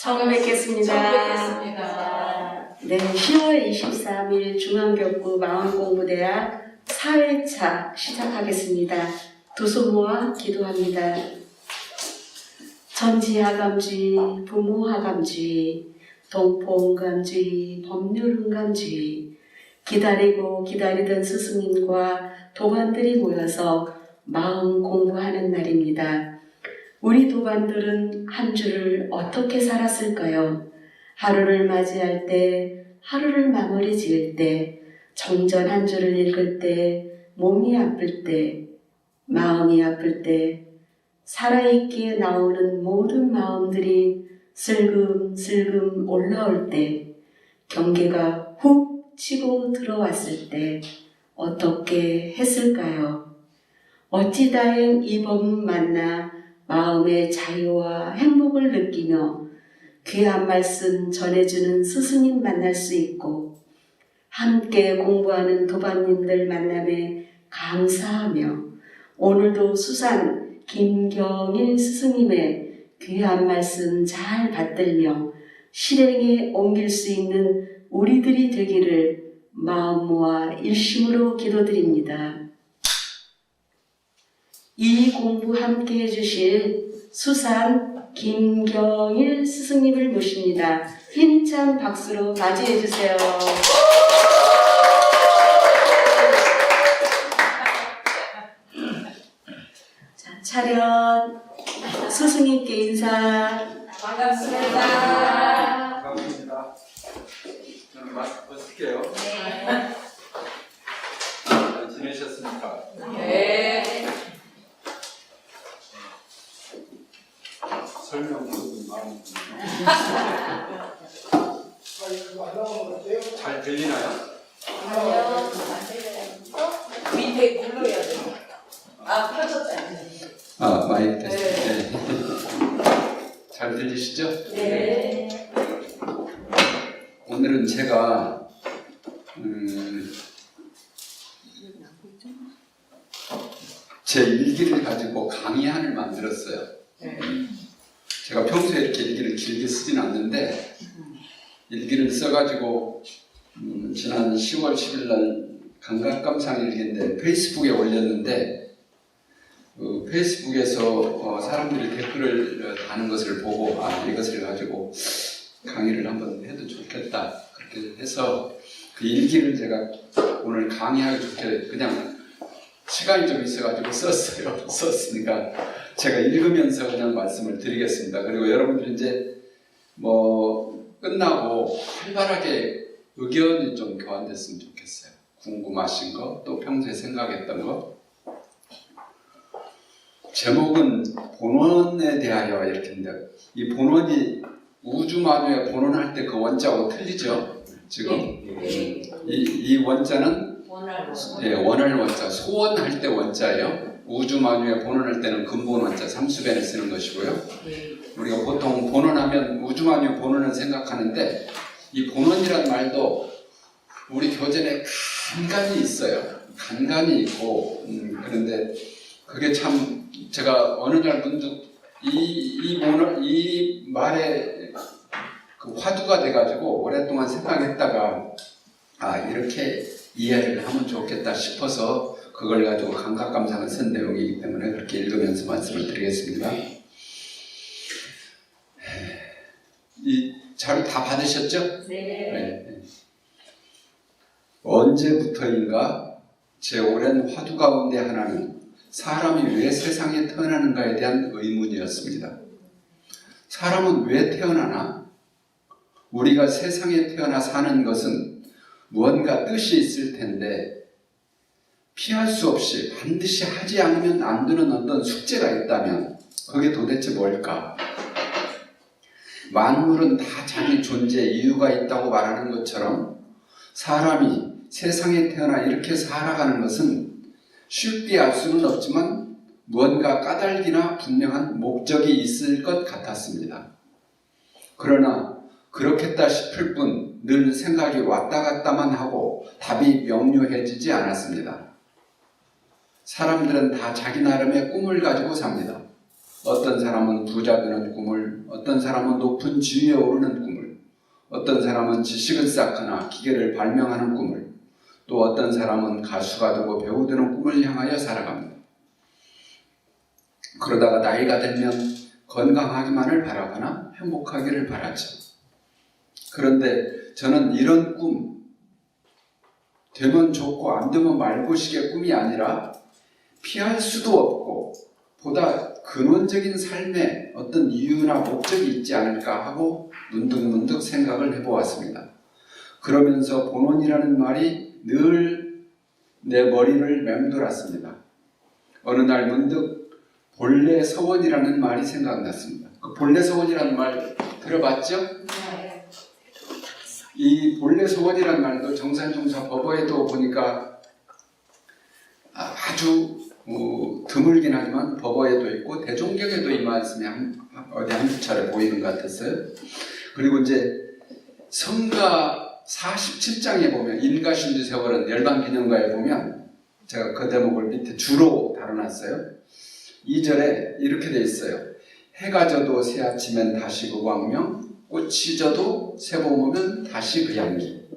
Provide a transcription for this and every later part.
처음 뵙겠습니다. 네, 10월 23일 중앙교구 마음공부대학 4회차 시작하겠습니다. 두 손 모아 기도합니다. 전지하감주의, 부모하감주의, 동포응감주의, 법률응감주의, 기다리고 기다리던 스승님과 도반들이 모여서 마음 공부하는 날입니다. 우리 도반들은 한 주를 어떻게 살았을까요? 하루를 맞이할 때, 하루를 마무리 지을 때, 정전 한 주를 읽을 때, 몸이 아플 때, 마음이 아플 때, 살아있기에 나오는 모든 마음들이 슬금슬금 올라올 때, 경계가 훅 치고 들어왔을 때 어떻게 했을까요? 어찌 다행 이 법 만나 마음의 자유와 행복을 느끼며 귀한 말씀 전해주는 스승님 만날 수 있고 함께 공부하는 도반님들 만남에 감사하며 오늘도 수산 김경일 스승님의 귀한 말씀 잘 받들며 실행에 옮길 수 있는 우리들이 되기를 마음 모아 일심으로 기도드립니다. 이 공부 함께 해주실 수산 김경일 스승님을 모십니다. 힘찬 박수로 맞이해주세요. 자, 차렷. 스승님께 인사. 반갑습니다. 반갑습니다. 저는 마스크 벗을게요. 네. 잘 지내셨습니까? 네. 설명 좀 많이 잘 들리나요? 아니요. 밑에 눌러야 돼요. 아, 펴졌잖아요. 마이크 테스트. 네. 네. 잘 들리시죠? 네. 오늘은 제가 제 일기를 가지고 강의안을 만들었어요. 네. 제가 평소에 이렇게 일기를 길게 쓰진 않는데 일기를 써가지고 지난 10월 10일 날 감각감상 일기인데 페이스북에 올렸는데 페이스북에서 사람들이 댓글을 다는 것을 보고 이것을 가지고 강의를 한번 해도 좋겠다 그렇게 해서 그 일기를 제가 오늘 강의하기 좋게 그냥 시간이 좀 있어가지고 썼으니까 제가 읽으면서 그냥 말씀을 드리겠습니다. 그리고 여러분들 이제 끝나고 활발하게 의견이 좀 교환됐으면 좋겠어요. 궁금하신 거, 또 평소에 생각했던 거. 제목은 본원에 대하여 이렇게 했는데 이 본원이 우주만유의 본원할 때 그 원자하고 틀리죠? 지금 이 원자는 원할 원자, 소원할 때 원자예요. 우주만유의 본원할 때는 근본 원자, 삼수변에 쓰는 것이고요. 우리가 보통 본원하면 우주만유 본원을 생각하는데 이 본원이란 말도 우리 교전에 간간이 있어요. 간간이 있고 그런데 그게 참 제가 어느 날 문득 이 말에 그 화두가 돼가지고 오랫동안 생각했다가 이렇게 이해를 하면 좋겠다 싶어서 그걸 가지고 감각감상을 쓴 내용이기 때문에 그렇게 읽으면서 말씀을 드리겠습니다. 이 자료 다 받으셨죠? 네. 언제부터인가 제 오랜 화두 가운데 하나는 사람이 왜 세상에 태어나는가에 대한 의문이었습니다. 사람은 왜 태어나나? 우리가 세상에 태어나 사는 것은 무언가 뜻이 있을 텐데 피할 수 없이 반드시 하지 않으면 안 되는 어떤 숙제가 있다면 그게 도대체 뭘까? 만물은 다 자기 존재 이유가 있다고 말하는 것처럼 사람이 세상에 태어나 이렇게 살아가는 것은 쉽게 알 수는 없지만 무언가 까닭이나 분명한 목적이 있을 것 같았습니다. 그러나 그렇겠다 싶을 뿐 늘 생각이 왔다 갔다만 하고 답이 명료해지지 않았습니다. 사람들은 다 자기 나름의 꿈을 가지고 삽니다. 어떤 사람은 부자 되는 꿈을, 어떤 사람은 높은 지위에 오르는 꿈을, 어떤 사람은 지식을 쌓거나 기계를 발명하는 꿈을, 또 어떤 사람은 가수가 되고 배우 되는 꿈을 향하여 살아갑니다. 그러다가 나이가 들면 건강하기만을 바라거나 행복하기를 바라죠. 그런데 저는 이런 꿈, 되면 좋고 안 되면 말고식의 꿈이 아니라 피할 수도 없고 보다 근원적인 삶에 어떤 이유나 목적이 있지 않을까 하고 문득문득 생각을 해보았습니다. 그러면서 본원이라는 말이 늘 내 머리를 맴돌았습니다. 어느 날 문득 본래 서원이라는 말이 생각났습니다. 그 본래 서원이라는 말 들어봤죠? 이 본래 서원이라는 말도 정산종사 법어에도 보니까 아주 드물긴 하지만 법어에도 있고 대종경에도 이 말씀이 어디 한두 차례 보이는 것 같았어요. 그리고 이제 성가 47장에 보면 인가신주세월은 열반기념가에 보면 제가 그 대목을 밑에 주로 다뤄놨어요. 2절에 이렇게 돼 있어요. 해가 져도 새아침엔 다시 그 광명, 꽃이 져도 새봄 오면 다시 그 향기.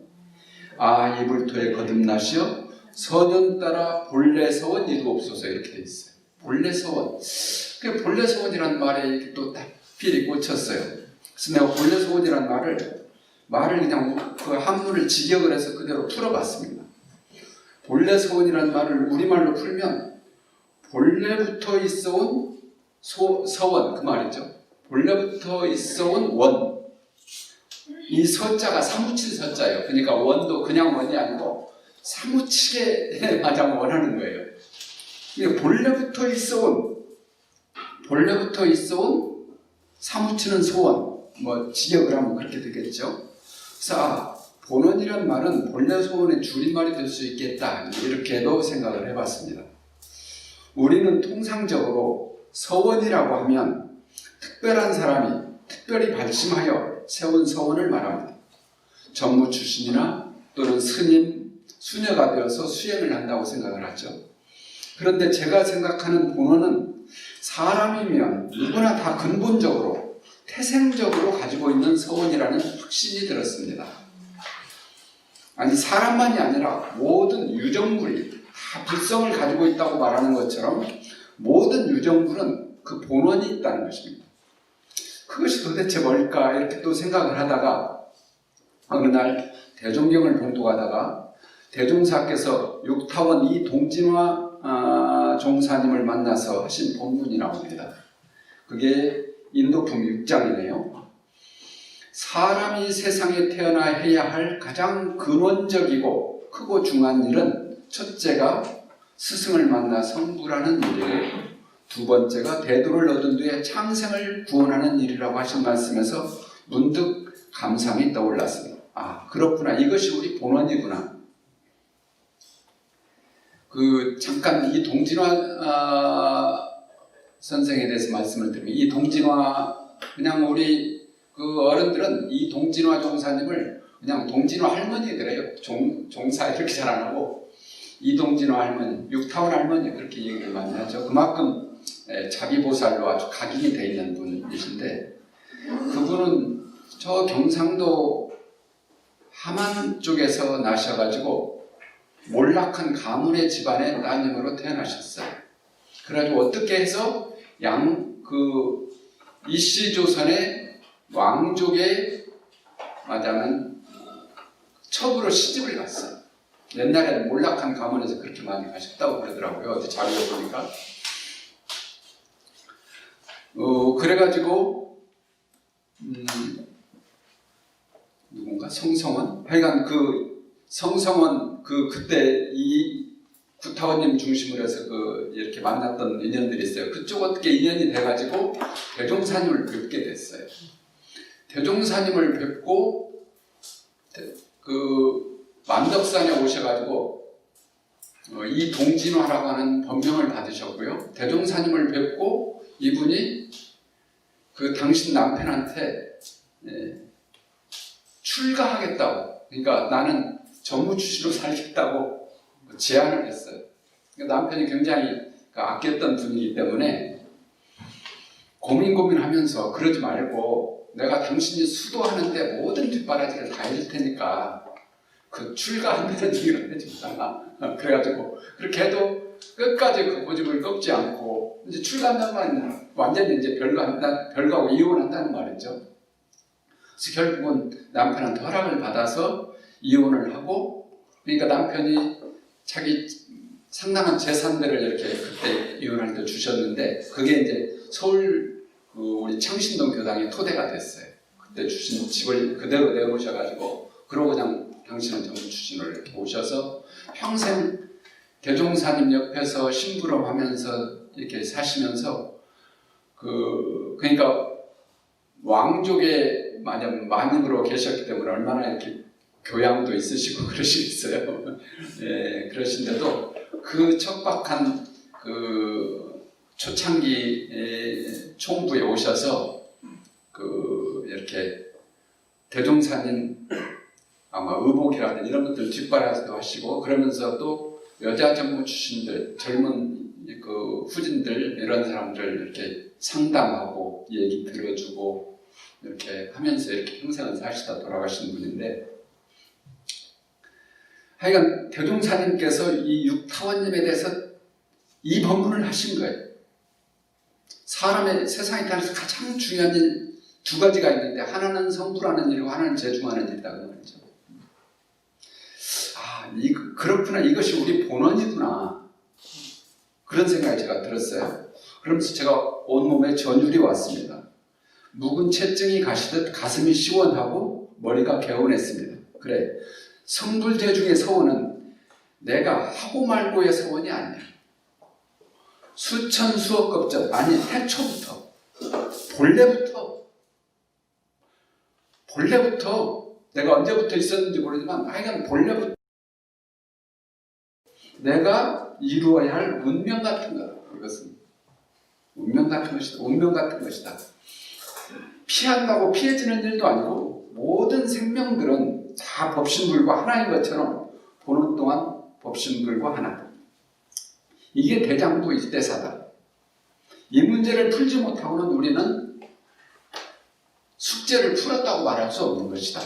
아, 이불토에 거듭나시어 서년 따라 본래 서원 이루옵소서 이렇게 돼 있어요. 본래 서원. 그 본래 서원이라는 말에 또 필히 꽂혔어요. 그래서 내가 본래 서원이라는 말을 그냥 그 한문을 직역을 해서 그대로 풀어봤습니다. 본래 서원이라는 말을 우리말로 풀면 본래부터 있어온 서원 그 말이죠. 본래부터 있어온 원. 이 서자가 사무칠 서자예요. 그러니까 원도 그냥 원이 아니고 사무치게 마냥 원하는 거예요. 본래부터 있어온 사무치는 소원. 뭐 직역을 하면 그렇게 되겠죠. 그래서 본원이란 말은 본래 소원의 줄임말이 될 수 있겠다 이렇게도 생각을 해봤습니다. 우리는 통상적으로 서원이라고 하면 특별한 사람이 특별히 발심하여 세운 서원을 말합니다. 전무 출신이나 또는 스님, 수녀가 되어서 수행을 한다고 생각을 하죠. 그런데 제가 생각하는 본원은 사람이면 누구나 다 근본적으로 태생적으로 가지고 있는 서원이라는 확신이 들었습니다. 아니 사람만이 아니라 모든 유정물이 다 불성을 가지고 있다고 말하는 것처럼 모든 유정물은 그 본원이 있다는 것입니다. 그것이 도대체 뭘까 이렇게 또 생각을 하다가 어느 날 대종경을 봉독하다가 대종사께서 육타원 이동진화 종사님을 만나서 하신 본문이 나옵니다. 그게 인도품 6장이네요. 사람이 세상에 태어나 해야 할 가장 근원적이고 크고 중요한 일은 첫째가 스승을 만나 성불하는 일이고 두 번째가 대도를 얻은 뒤에 창생을 구원하는 일이라고 하신 말씀에서 문득 감상이 떠올랐습니다. 아, 그렇구나. 이것이 우리 본원이구나. 잠깐 이 동진화 선생에 대해서 말씀을 드리면 이 동진화 그냥 우리 어른들은 이 동진화 종사님을 그냥 동진화 할머니 그래요. 종사 이렇게 잘 안 하고 이동진화 할머니, 육타원 할머니 그렇게 얘기를 많이 하죠. 그만큼 자비보살로 아주 각인이 되어 있는 분이신데 그분은 저 경상도 함안 쪽에서 나셔가지고 몰락한 가문의 집안의 따님으로 태어나셨어요. 그래가지고 어떻게 해서 이씨조선의 왕족의 말하자면 첩으로 시집을 갔어요. 옛날에는 몰락한 가문에서 그렇게 많이 가셨다고 그러더라고요. 어디 자료에 보니까. 그래가지고 누군가 성성원? 하여간 성성원 그때 이 구타원님 중심으로 해서 이렇게 만났던 인연들이 있어요. 그쪽 어떻게 인연이 돼가지고 대종사님을 뵙게 됐어요. 대종사님을 뵙고 만덕산에 오셔가지고 이 동진화라고 하는 법명을 받으셨고요. 대종사님을 뵙고 이분이 당신 남편한테 출가하겠다고, 그러니까 나는 전무출시로 살겠다고 제안을 했어요. 그러니까 남편이 굉장히 아꼈던 분이기 때문에 고민하면서 그러지 말고 내가 당신이 수도하는데 모든 뒷바라지를 다 해줄 테니까 그 출가한다는 얘기를 해주잖아. 그래가지고 그렇게 해도 끝까지 그 고집을 꺾지 않고 이제 출가한다는 말은 완전히 이제 별거하고 이혼한다는 말이죠. 그래서 결국은 남편한테 허락을 받아서 이혼을 하고, 그러니까 남편이 자기 상당한 재산들을 이렇게 그때 이혼할 때 주셨는데 그게 이제 서울 우리 창신동 교당의 토대가 됐어요. 그때 주신 집을 그대로 내놓으셔가지고 그러고 그냥 당신은 전부 추진을 이렇게 오셔서 평생 대종사님 옆에서 심부름하면서 이렇게 사시면서 그러니까 왕족의 마님으로 계셨기 때문에 얼마나 이렇게 교양도 있으시고 그러시겠어요. 예, 그러신데도 그 척박한 그 초창기 총부에 오셔서 이렇게 대종사님 아마 의복이라든지 이런 것들 뒷바라지도 하시고 그러면서 또 여자 전무 출신들 젊은 그 후진들 이런 사람들 이렇게 상담하고 얘기 들어주고 이렇게 하면서 이렇게 평생을 사시다 돌아가신 분인데, 하여간 대종사님께서 이 육타원님에 대해서 이 법문을 하신 거예요. 사람의 세상에 따라서 가장 중요한 일 두 가지가 있는데 하나는 성불하는 일이고 하나는 재중하는 일이다 그 말이죠. 그렇구나, 이것이 우리 본원이구나, 그런 생각이 제가 들었어요. 그러면서 제가 온몸에 전율이 왔습니다. 묵은 채증이 가시듯 가슴이 시원하고 머리가 개운했습니다. 그래, 성불재중의 서원은 내가 하고 말고의 서원이 아니야. 수천 수억 겁전, 아니 태초부터 본래부터 내가 언제부터 있었는지 모르지만 하여간 본래부터 내가 이루어야 할 운명 같은 거다. 이것은 운명 같은 것이다. 피한다고 피해지는 일도 아니고 모든 생명들은 다 법신불과 하나인 것처럼 보는 동안 법신불과 하나다. 이게 대장부 일대사다. 이 문제를 풀지 못하고는 우리는 숙제를 풀었다고 말할 수 없는 것이다.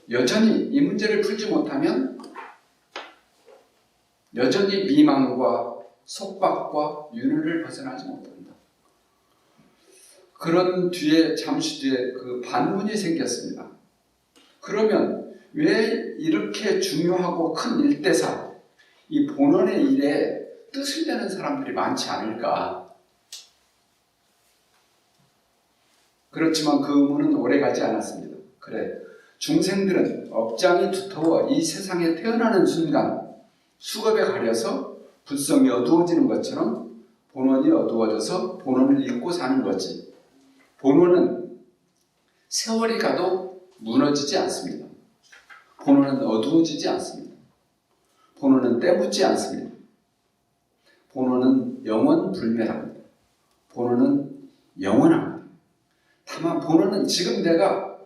여전히 이 문제를 풀지 못하면 여전히 미망과 속박과 윤회를 벗어나지 못한다. 그런 뒤에 잠시 뒤에 그 반문이 생겼습니다. 그러면 왜 이렇게 중요하고 큰 일대사, 이 본원의 일에 뜻을 내는 사람들이 많지 않을까? 그렇지만 그 의문은 오래가지 않았습니다. 그래, 중생들은 업장이 두터워 이 세상에 태어나는 순간 수겁에 가려서 불성이 어두워지는 것처럼 본원이 어두워져서 본원을 잊고 사는 거지. 본원은 세월이 가도 무너지지 않습니다. 본원은 어두워지지 않습니다. 본원은 때묻지 않습니다. 본원은 영원불멸합니다. 본원은 영원합니다. 다만 본원은 지금 내가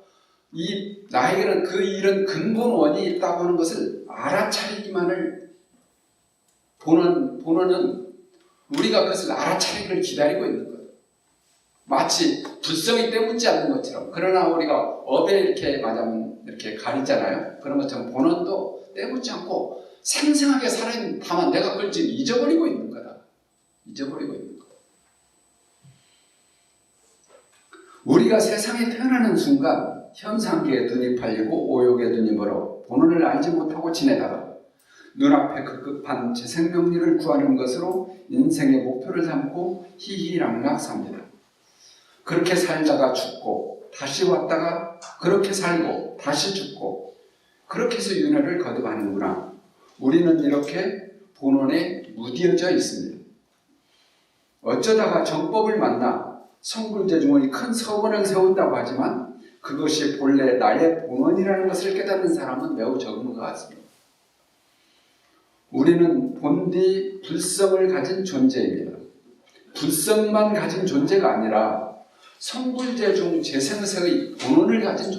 나에게는 그 일은 근본 원이 있다고 하는 것을 알아차리기만을, 본원은 우리가 그것을 알아차리기를 기다리고 있는 거예요. 마치 불성이 때묻지 않는 것처럼. 그러나 우리가 업에 이렇게 맞으면 이렇게 가리잖아요. 그런 것처럼 본원도 때묻지 않고 생생하게 살아있는, 다만 내가 그걸 지금 잊어버리고 있는 거다. 잊어버리고 있는 거다. 우리가 세상에 태어나는 순간 현상계에 눈이 팔리고 오욕에 눈이 멀어 본원을 알지 못하고 지내다가 눈앞에 급급한 재생명리를 구하는 것으로 인생의 목표를 삼고 희희락락 삽니다. 그렇게 살다가 죽고 다시 왔다가 그렇게 살고 다시 죽고 그렇게 해서 윤회를 거듭하는구나. 우리는 이렇게 본원에 무디어져 있습니다. 어쩌다가 정법을 만나 성불재중의 큰 서원을 세운다고 하지만 그것이 본래 나의 본원이라는 것을 깨닫는 사람은 매우 적은 것 같습니다. 우리는 본디 불성을 가진 존재입니다. 불성만 가진 존재가 아니라 성불재중 재생세의 본원을 가진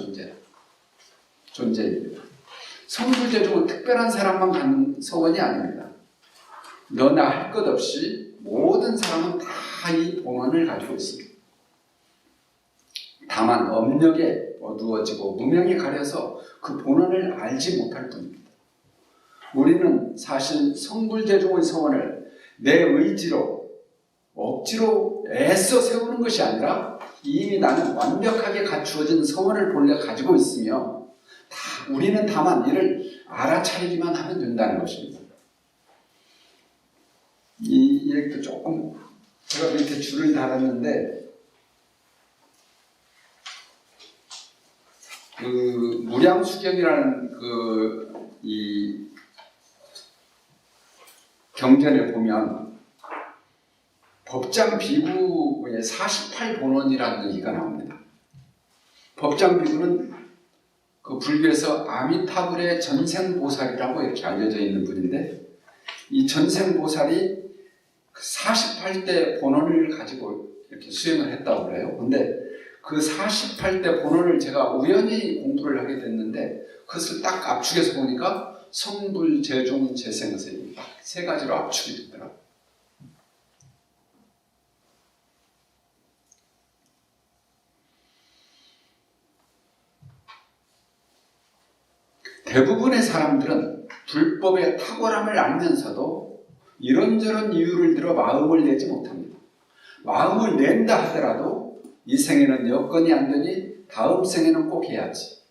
존재입니다. 성불재중은 특별한 사람만 갖는 서원이 아닙니다. 너나 할 것 없이 모든 사람은 다 이 본원을 가지고 있습니다. 다만 업력에 어두워지고 무명이 가려서 그 본원을 알지 못할 뿐입니다. 우리는 사실 성불재종의 서원을 내 의지로 억지로 애써 세우는 것이 아니라 이미 나는 완벽하게 갖추어진 서원을 본래 가지고 있으며 우리는 다만 이를 알아차리기만 하면 된다는 것입니다. 이 얘기도 조금 제가 이렇게 줄을 달았는데 그 무량수경이라는 이 경전에 보면 법장 비구의 48본원이라는 얘기가 나옵니다. 법장 비구는 그 불교에서 아미타불의 전생보살이라고 이렇게 알려져 있는 분인데 이 전생보살이 48대 본원을 가지고 이렇게 수행을 했다고 그래요. 근데 그 48대 본원을 제가 우연히 공부를 하게 됐는데 그것을 딱 압축해서 보니까 성불, 재종, 재생에서 딱 세 가지로 압축이 되더라고요. 대부분의 사람들은 불법의 탁월함을 알면서도 이런저런 이유를 들어 마음을 내지 못합니다. 마음을 낸다 하더라도 이 생에는 여건이 안 되니 다음 생에는 꼭 해야지.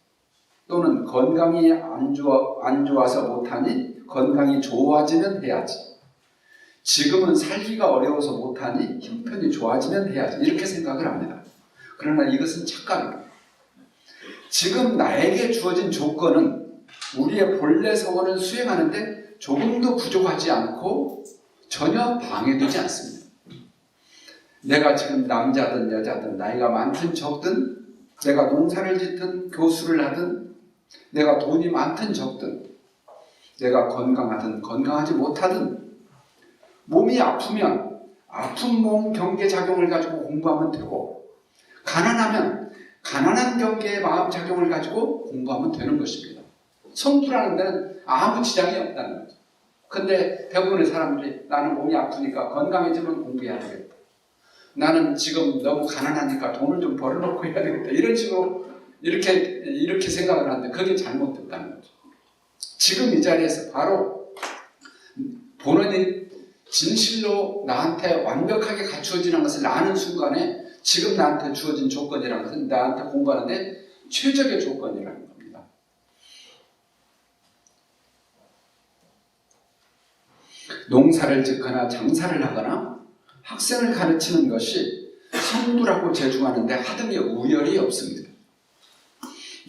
또는 건강이 안 좋아서 못하니 건강이 좋아지면 해야지. 지금은 살기가 어려워서 못하니 형편이 좋아지면 해야지. 이렇게 생각을 합니다. 그러나 이것은 착각입니다. 지금 나에게 주어진 조건은 우리의 본래 서원을 수행하는데 조금도 부족하지 않고 전혀 방해되지 않습니다. 내가 지금 남자든 여자든 나이가 많든 적든 내가 농사를 짓든 교수를 하든 내가 돈이 많든 적든 내가 건강하든 건강하지 못하든 몸이 아프면 아픈 몸 경계작용을 가지고 공부하면 되고 가난하면 가난한 경계의 마음작용을 가지고 공부하면 되는 것입니다. 성불하는 데는 아무 지장이 없다는 거죠. 근데 대부분의 사람들이 나는 몸이 아프니까 건강해지면 공부해야 되겠다. 나는 지금 너무 가난하니까 돈을 좀 벌어놓고 해야 되겠다. 이런 식으로 이렇게 생각을 하는데 그게 잘못됐다는 거죠. 지금 이 자리에서 바로 본원이 진실로 나한테 완벽하게 갖추어지는 것을 아는 순간에 지금 나한테 주어진 조건이라는 것은 나한테 공부하는데 최적의 조건이라는 겁니다. 농사를 짓거나 장사를 하거나 학생을 가르치는 것이 성불하고 재중하는데 하등의 우열이 없습니다.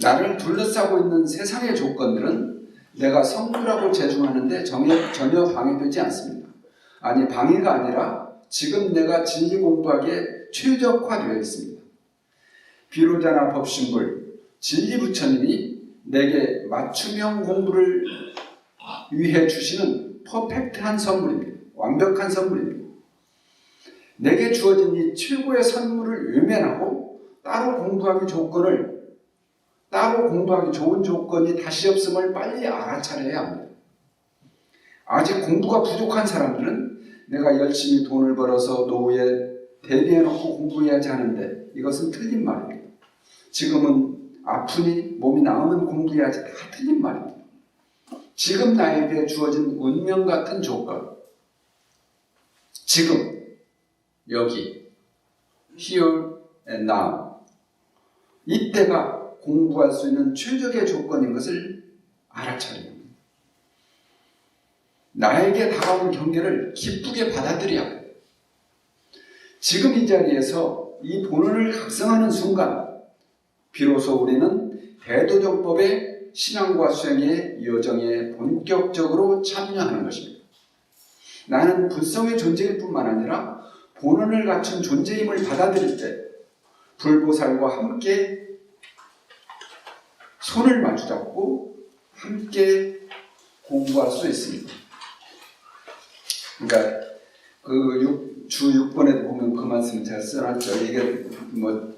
나를 둘러싸고 있는 세상의 조건들은 내가 성불하고 재중하는데 전혀 방해되지 않습니다. 아니 방해가 아니라 지금 내가 진리 공부하기에 최적화되어 있습니다. 비로자나 법신불 진리 부처님이 내게 맞춤형 공부를 위해 주시는 퍼펙트한 선물입니다. 완벽한 선물입니다. 내게 주어진 이 최고의 선물을 외면하고 따로 공부하기 좋은 조건이 다시 없음을 빨리 알아차려야 합니다. 아직 공부가 부족한 사람들은 내가 열심히 돈을 벌어서 노후에 대비해놓고 공부해야지 하는데 이것은 틀린 말입니다. 지금은 아프니 몸이 나으면 공부해야지 다 틀린 말입니다. 지금 나에게 주어진 운명 같은 조건, 지금 여기 here and now 이때가 공부할 수 있는 최적의 조건인 것을 알아차려야 합니다. 나에게 다가온 경계를 기쁘게 받아들여야 합니다. 지금 이 자리에서 이 본원을 각성하는 순간 비로소 우리는 대도정법의 신앙과 수행의 여정에 본격적으로 참여하는 것입니다. 나는 불성의 존재일 뿐만 아니라 본원을 갖춘 존재임을 받아들일 때 불보살과 함께 손을 마주잡고 함께 공부할 수 있습니다. 그러니까 주 6번에도 보면 그 말씀 제가 써놨죠. 이게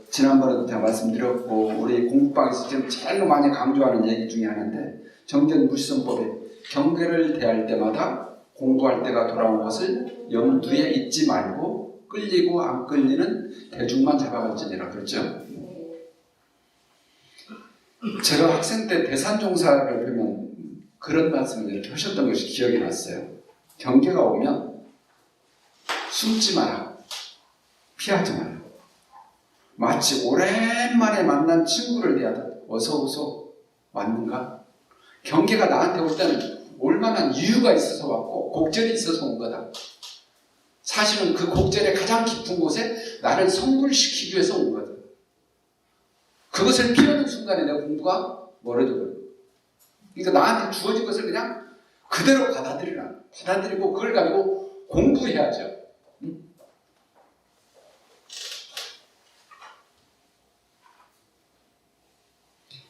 지난번에도 제가 말씀드렸고 우리 공부방에서 지금 제일 많이 강조하는 얘기 중에 하나인데 정전무시성법에 경계를 대할 때마다 공부할 때가 돌아온 것을 염두에 잊지 말고 끌리고 안 끌리는 대중만 잡아갈지니라 그랬죠. 제가 학생 때 대산종사를 보면 그런 말씀을 이렇게 하셨던 것이 기억이 났어요. 경계가 오면 숨지 마라. 피하지 마라. 마치 오랜만에 만난 친구를 대하듯 어서 오소 왔는가? 경계가 나한테 올 때는 올 만한 이유가 있어서 왔고 곡절이 있어서 온 거다. 사실은 그 곡절의 가장 깊은 곳에 나를 성불시키기 위해서 온 거다. 그것을 피하는 순간에 내 공부가 멀어져버려. 그러니까 나한테 주어진 것을 그냥 그대로 받아들이고 그걸 가지고 공부해야죠.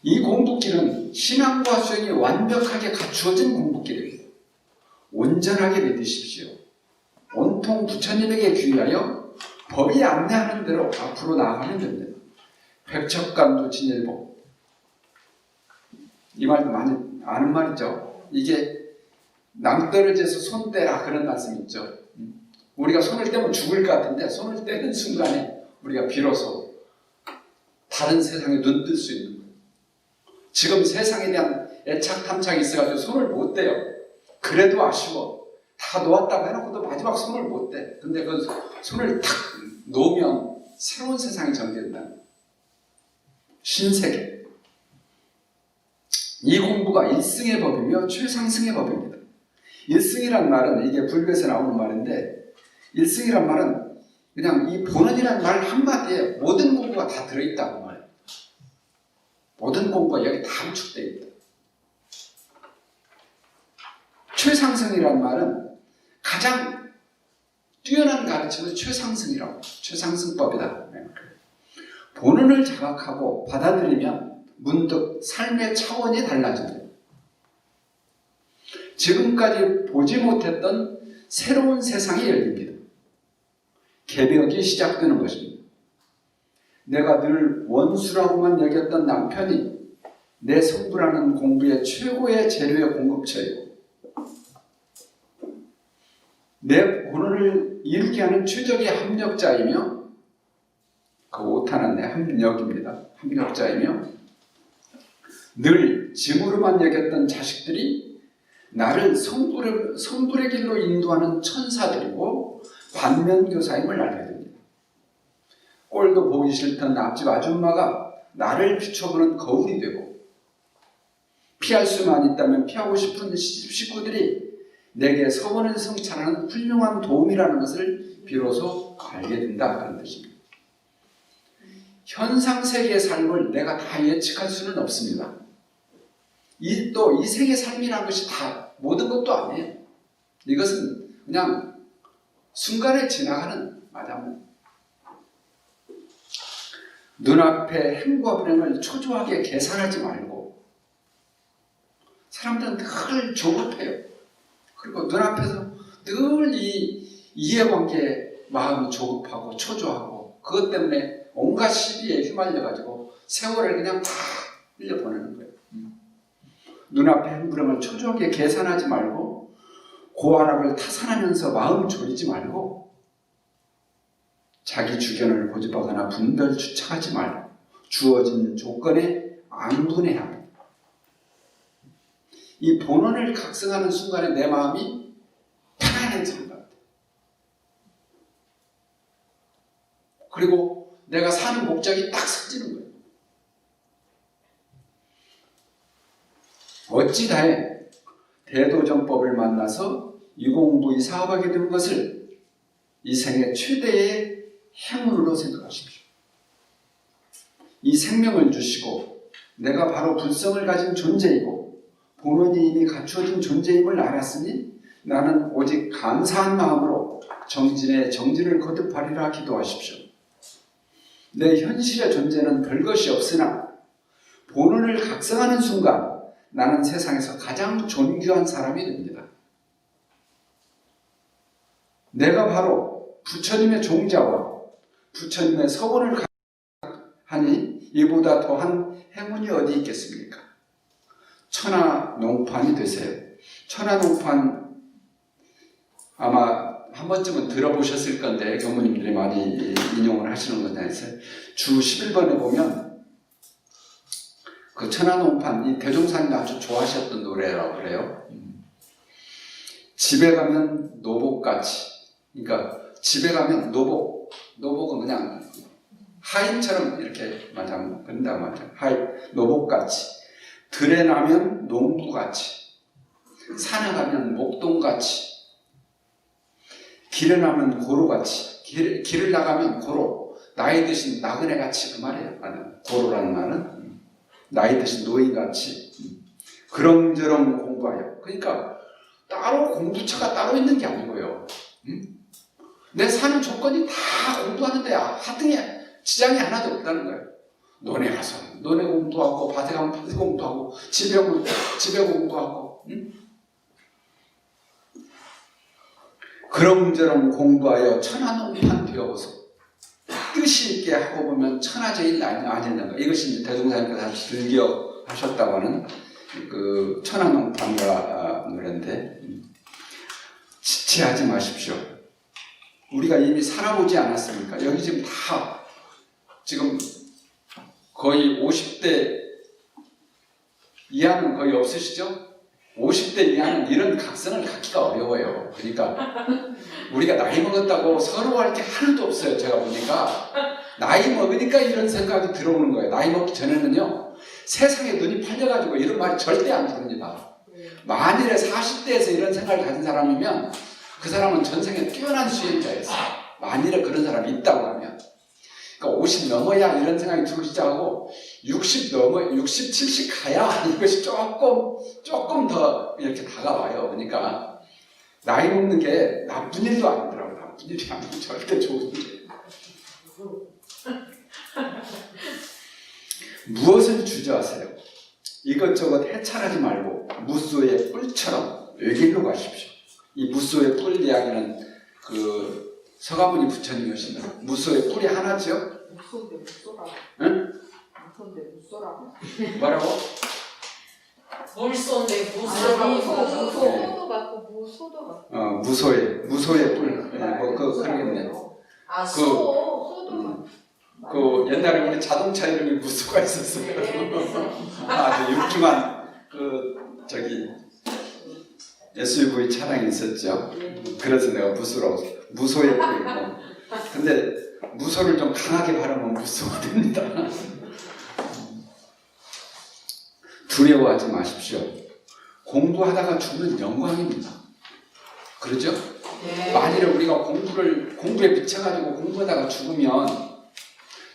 이 공부길은 신앙과 수행이 완벽하게 갖추어진 공부길입니다. 온전하게 믿으십시오. 온통 부처님에게 귀하여 법이 안내하는 대로 앞으로 나아가면 됩니다. 백척간도 진일보. 이 말도 많이 아는 말이죠. 이게 낭떠러지에서 손 떼라 그런 말씀 있죠. 우리가 손을 떼면 죽을 것 같은데 손을 떼는 순간에 우리가 비로소 다른 세상에 눈 뜰 수 있는 거예요. 지금 세상에 대한 애착 탐착이 있어가지고 손을 못 떼요. 그래도 아쉬워. 다 놓았다고 해놓고도 마지막 손을 못 떼. 근데 그 손을 탁 놓으면 새로운 세상이 전개된다. 신세계. 이 공부가 일승의 법이며 최상승의 법입니다. 일승이란 말은 이게 불교에서 나오는 말인데 일승이란 말은 그냥 이 본원이란 말 한마디에 모든 공부가 다 들어있다고 말해요. 모든 공부가 여기 다 함축되어 있다. 최상승이란 말은 가장 뛰어난 가르침은 최상승이라고. 최상승법이다. 본원을 자각하고 받아들이면 문득 삶의 차원이 달라집니다. 지금까지 보지 못했던 새로운 세상이 열립니다. 개벽이 시작되는 것입니다. 내가 늘 원수라고만 여겼던 남편이 내 성불하는 공부의 최고의 재료의 공급처이고 내 본원을 이루게 하는 최적의 합력자이며 그 오타는 내 합력입니다. 합력자이며 늘 짐으로만 여겼던 자식들이 나를 성불의 길로 인도하는 천사들이고 반면교사임을 알게 됩니다. 꼴도 보기 싫던 앞집 아줌마가 나를 비춰보는 거울이 되고 피할 수만 있다면 피하고 싶은 식구들이 내게 서원을 성찬하는 훌륭한 도움이라는 것을 비로소 알게 된다. 그런 뜻입니다. 현상세계의 삶을 내가 다 예측할 수는 없습니다. 이 세계 삶이라는 것이 다 모든 것도 아니에요. 이것은 그냥 순간에 지나가는 마담입니다. 눈앞의 행과 불행을 초조하게 계산하지 말고 사람들은 늘 조급해요. 그리고 눈앞에서 늘 이 이해관계에 마음이 조급하고 초조하고 그것 때문에 온갖 시비에 휘말려가지고 세월을 그냥 다 흘려보내는 거예요. 눈앞의 행불행을 초조하게 계산하지 말고 고아락을 타산하면서 마음 졸이지 말고 자기 주견을 고집하거나 분별주착하지 말고 주어진 조건에 안분해야 합니다. 이 본원을 각성하는 순간에 내 마음이 편안해지는 것 같아요. 그리고 내가 사는 목적이 딱 서지는 거예요. 어찌 다해 대도정법을 만나서 이 공부 이 사업하게 된 것을 이 생의 최대의 행운으로 생각하십시오. 이 생명을 주시고 내가 바로 불성을 가진 존재이고 본원이 이미 갖추어진 존재임을 알았으니 나는 오직 감사한 마음으로 정진의 정진을 거듭하리라 기도하십시오. 내 현실의 존재는 별것이 없으나 본원을 각성하는 순간 나는 세상에서 가장 존귀한 사람이 됩니다. 내가 바로 부처님의 종자와 부처님의 서원을 하니 이보다 더한 행운이 어디 있겠습니까? 천하농판이 되세요. 천하농판 아마 한 번쯤은 들어보셨을 건데 교무님들이 많이 인용을 하시는 건데 주 11번에 보면 그 천안홍판, 이 대종사님이 아주 좋아하셨던 노래라고 그래요. 집에 가면 노복같이, 그러니까 집에 가면 노복은 그냥 하인처럼 이렇게 말하면 된다고 말이죠. 노복같이, 들에 나면 농부같이, 산에 가면 목동같이, 길에 나면 고로같이, 길을 나가면 고로, 나이 드신 나그네같이, 그 말이에요. 고로라는 말은 나이 드신 노인같이 그런저런 공부하여. 그러니까 따로 공부처가 따로 있는 게 아니고요. 내 사는 조건이 다 공부하는데 하등에 지장이 하나도 없다는 거예요. 논에 가서 논에 공부하고, 밭에 가면 밭에 공부하고, 집에 공부하고, 그런저런 공부하여 천하농판 되어보소. 뜻이 있게 하고 보면 천하제일 아니는 거. 이것이 대종사님께서 아주 즐겨 하셨다고 하는 그 천하농판가 노래인데, 지체하지 마십시오. 우리가 이미 살아보지 않았습니까? 여기 지금 지금 거의 50대 이하는 거의 없으시죠? 50대 이하는 이런 각성을 갖기가 어려워요. 그러니까 우리가 나이 먹었다고 서러워할 게 하나도 없어요. 제가 보니까 나이 먹으니까 이런 생각이 들어오는 거예요. 나이 먹기 전에는요, 세상에 눈이 팔려가지고 이런 말이 절대 안 들립니다. 만일에 40대에서 이런 생각을 가진 사람이면 그 사람은 전생에 뛰어난 수행자였어요. 만일에 그런 사람이 있다고 하면. 그러니까 50 넘어야 이런 생각이 들기 시작하고 60 넘어 60, 70 가야 이것이 조금 더 이렇게 다가와요. 그러니까 나이 먹는 게 나쁜 일도 아니더라고요. 나쁜 일이 아니고 절대 좋은 일이에요. 무엇을 주저하세요? 이것저것 해찰하지 말고 무소의 뿔처럼 외길로 가십시오. 이 무소의 뿔 이야기는 그 서가모니 부처님이 하신 거예요. 무소의 뿔이 하나죠? 무소인데 무소라고. 응? 무소인데 무소라고. 뭐라고? 물소인데 아니, 무소라고. 무소도 같고 무소도 같고. 무소의 뿔. 그러겠네. 아, 그- 소도 그 옛날에 우리 자동차 이름이 무소가 있었어요. 아주 육중한 SUV 차량이 있었죠. 그래서 내가 무소의 뿔이고. 근데 무소를 좀 강하게 바르면 무소가 됩니다. 두려워하지 마십시오. 공부하다가 죽는 영광입니다. 그러죠? 네. 만일에 우리가 공부에 미쳐가지고 공부하다가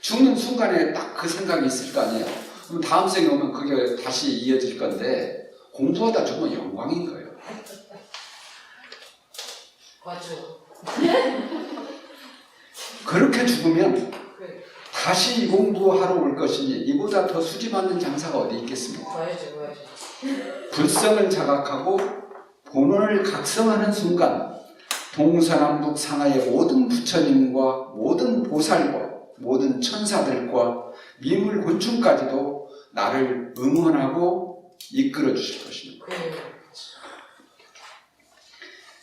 죽는 순간에 딱 그 생각이 있을 거 아니에요. 그럼 다음 생에 오면 그게 다시 이어질 건데, 공부하다 죽으면 영광인 거예요. 맞아. 그렇게 죽으면 그래. 다시 이 공부하러 올 것이니 이보다 더 수지 맞는 장사가 어디 있겠습니까? 봐야지. 불성을 자각하고 본원을 각성하는 순간 동서남북 상하의 모든 부처님과 모든 보살과 모든 천사들과 미물 곤충까지도 나를 응원하고 이끌어 주실 것입니다. 그래.